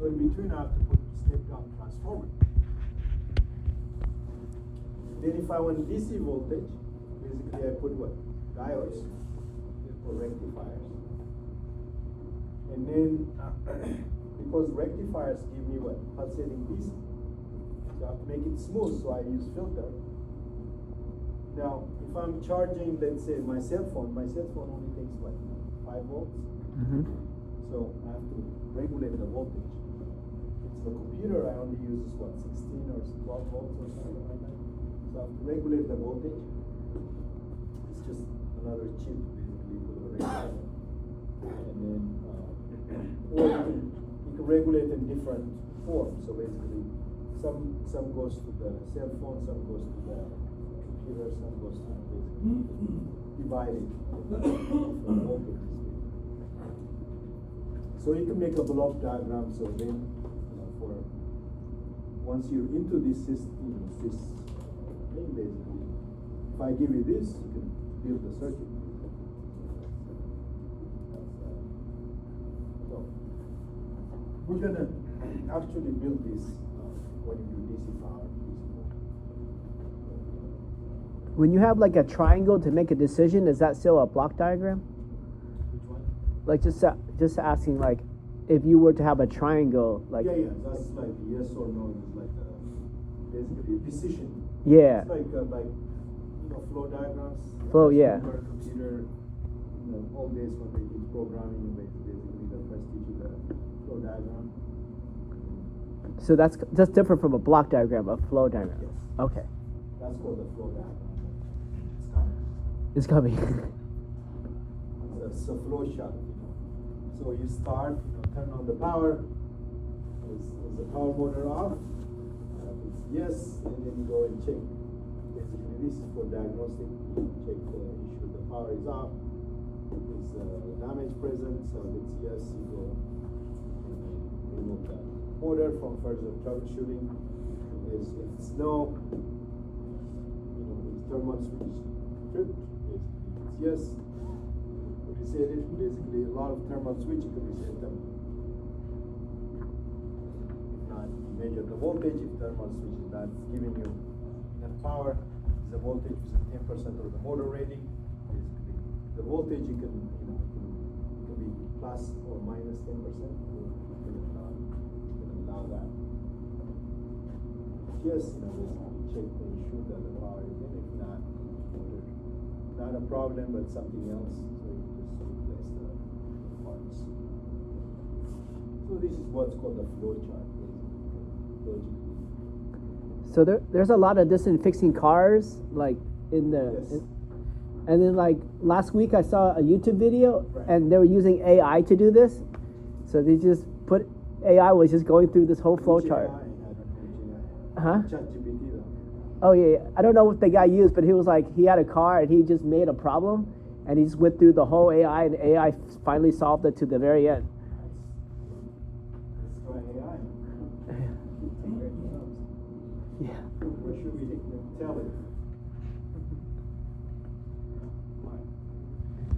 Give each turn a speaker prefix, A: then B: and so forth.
A: So in between, I have to put step-down transformer. Then if I want DC voltage, basically I put what? Diodes or rectifiers. And then, because rectifiers give me what? Pulsating DC. So I have to make it smooth, so I use filter. Now, if I'm charging, let's say, my cell phone only takes what? 5 volts?
B: Mm-hmm.
A: So I have to regulate the voltage. It's the computer, I only use what, 16 or 12 volts or something like that. So I have to regulate the voltage. It's just another chip basically for the regulator. And then, or you can regulate in different forms. So basically, some goes to the cell phone, some goes to the computer, some goes to basically divided different voltages. So you can make a block diagram. So then, for once you're into this system, this thing basically, if I give you this, you can build the circuit. So we're gonna actually build this when you do DC power.
B: When you have like a triangle to make a decision, is that still a block diagram?
A: Which one?
B: Like just asking, like, if you were to have a triangle, like
A: Yeah, that's like yes or no. It's like basically a decision.
B: yeah,
A: It's like flow diagrams.
B: Flow, yeah.
A: For a computer, all days when they teach programming, basically the first teach you the flow diagram.
B: so that's just different from a block diagram, a flow diagram.
A: Yes.
B: Okay,
A: That's called the flow diagram.
B: it's coming.
A: It's a flow chart. So you start, turn on the power. Is the power motor off? It's yes, and then you go and check. Basically, this is for diagnostic. You check the issue. The power is off. Is damage present? So if it's yes, you go and remove the motor from further troubleshooting. If it's no, with thermal switch tripped. It's yes. Reset it. Basically, a lot of thermal switch, you can reset them. If not, you measure the voltage. If thermal switch is not giving you enough power, the voltage is 10% of the motor rating. Basically, the voltage you can be plus or minus 10%. You can allow that. Just basically check to ensure that the power is in. If not a problem, but something else. So you just replace the parts. So this is what's called the flow chart.
B: So there's a lot of this in fixing cars, like in the,
A: Yes.
B: and then like last week I saw a YouTube video,
A: Right.
B: and they were using AI to do this. So they just put AI was just going through this whole flow
A: Which
B: chart.
A: AI? I don't know.
B: Huh?
A: ChatGPT though.
B: Oh yeah, I don't know what the guy used, but he was like he had a car and he just made a problem, and he just went through the whole AI, and AI finally solved it to the very end.
A: Let's try AI.
B: Yeah.
A: What should we tell it?